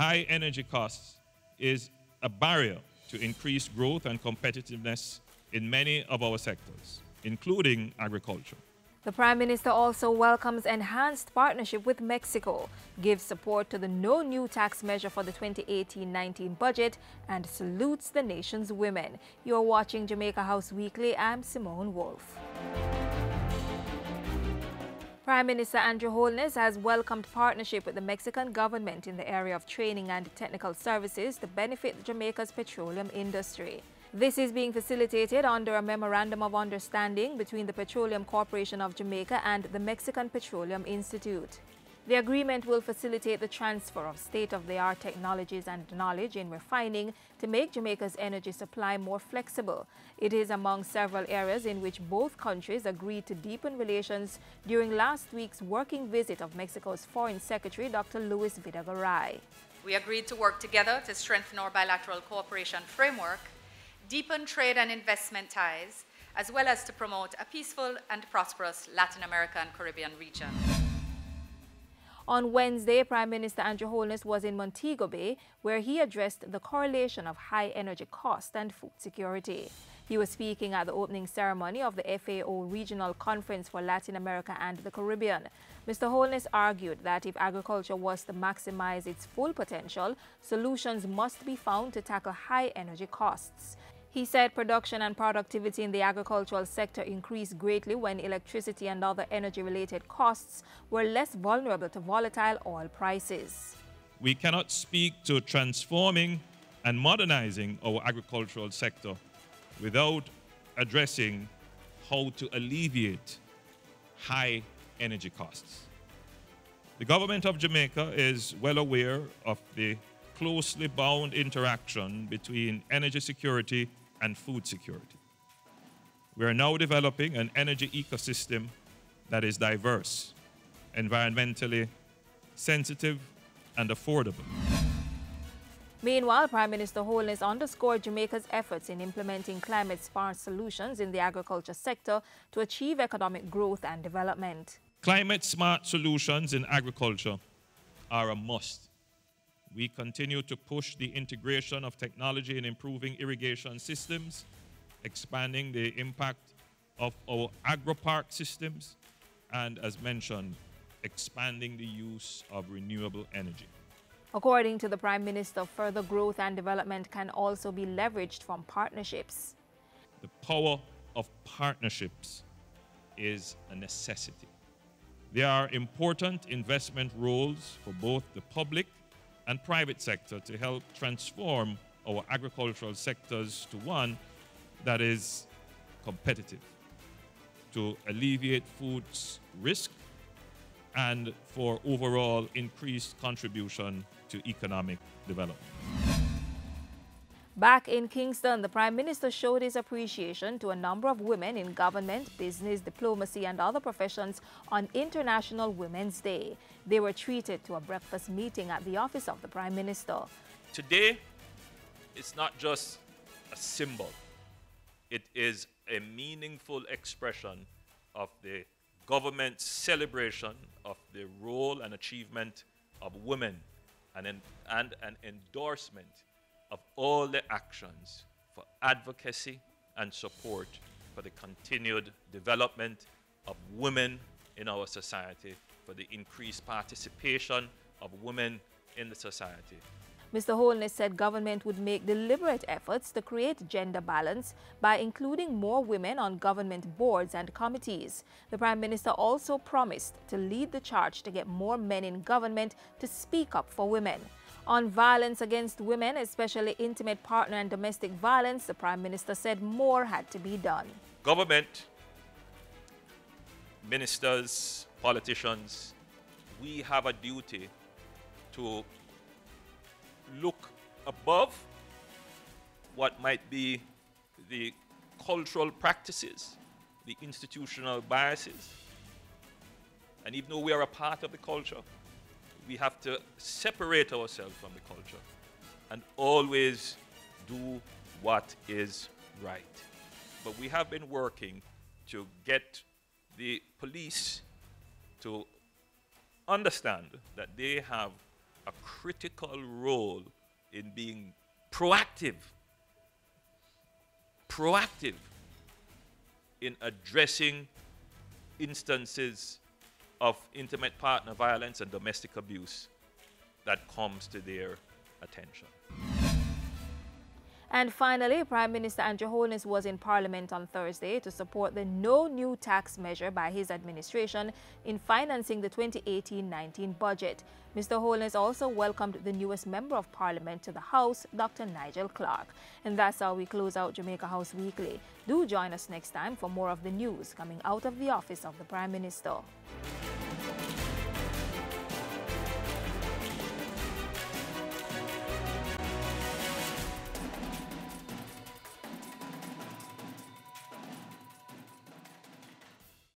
high energy costs is a barrier to increased growth and competitiveness in many of our sectors, including agriculture. The Prime Minister also welcomes enhanced partnership with Mexico, gives support to the no new tax measure for the 2018-19 budget, and salutes the nation's women. You're watching Jamaica House Weekly. I'm Simone Wolf. Prime Minister Andrew Holness has welcomed partnership with the Mexican government in the area of training and technical services to benefit Jamaica's petroleum industry. This is being facilitated under a Memorandum of Understanding between the Petroleum Corporation of Jamaica and the Mexican Petroleum Institute. The agreement will facilitate the transfer of state-of-the-art technologies and knowledge in refining to make Jamaica's energy supply more flexible. It is among several areas in which both countries agreed to deepen relations during last week's working visit of Mexico's Foreign Secretary, Dr. Luis Videgaray. We agreed to work together to strengthen our bilateral cooperation framework, deepen trade and investment ties, as well as to promote a peaceful and prosperous Latin America and Caribbean region. On Wednesday, Prime Minister Andrew Holness was in Montego Bay, where he addressed the correlation of high energy cost and food security. He was speaking at the opening ceremony of the FAO Regional Conference for Latin America and the Caribbean. Mr. Holness argued that if agriculture was to maximize its full potential, solutions must be found to tackle high energy costs. He said production and productivity in the agricultural sector increased greatly when electricity and other energy-related costs were less vulnerable to volatile oil prices. We cannot speak to transforming and modernizing our agricultural sector without addressing how to alleviate high energy costs. The government of Jamaica is well aware of the closely bound interaction between energy security and food security. We are now developing an energy ecosystem that is diverse, environmentally sensitive, and affordable. Meanwhile, Prime Minister Holness underscored Jamaica's efforts in implementing climate-smart solutions in the agriculture sector to achieve economic growth and development. Climate-smart solutions in agriculture are a must. We continue to push the integration of technology in improving irrigation systems, expanding the impact of our agro-park systems, and, as mentioned, expanding the use of renewable energy. According to the Prime Minister, further growth and development can also be leveraged from partnerships. The power of partnerships is a necessity. There are important investment roles for both the public and private sector to help transform our agricultural sectors to one that is competitive, to alleviate food's risk, and for overall increased contribution to economic development. Back in Kingston, the Prime Minister showed his appreciation to a number of women in government, business, diplomacy, and other professions on International Women's Day. They were treated to a breakfast meeting at the office of the Prime Minister. Today, it's not just a symbol. It is a meaningful expression of the government's celebration of the role and achievement of women and an endorsement of all the actions for advocacy and support for the continued development of women in our society, for the increased participation of women in the society. Mr. Holness said government would make deliberate efforts to create gender balance by including more women on government boards and committees. The Prime Minister also promised to lead the charge to get more men in government to speak up for women. On violence against women, especially intimate partner and domestic violence, the Prime Minister said more had to be done. Government, ministers, politicians, we have a duty to look above what might be the cultural practices, the institutional biases. And even though we are a part of the culture, we have to separate ourselves from the culture and always do what is right. But we have been working to get the police to understand that they have a critical role in being proactive in addressing instances of intimate partner violence and domestic abuse that comes to their attention. And finally, Prime Minister Andrew Holness was in Parliament on Thursday to support the no new tax measure by his administration in financing the 2018-19 budget. Mr. Holness also welcomed the newest Member of Parliament to the House, Dr. Nigel Clark. And that's how we close out Jamaica House Weekly. Do join us next time for more of the news coming out of the office of the Prime Minister.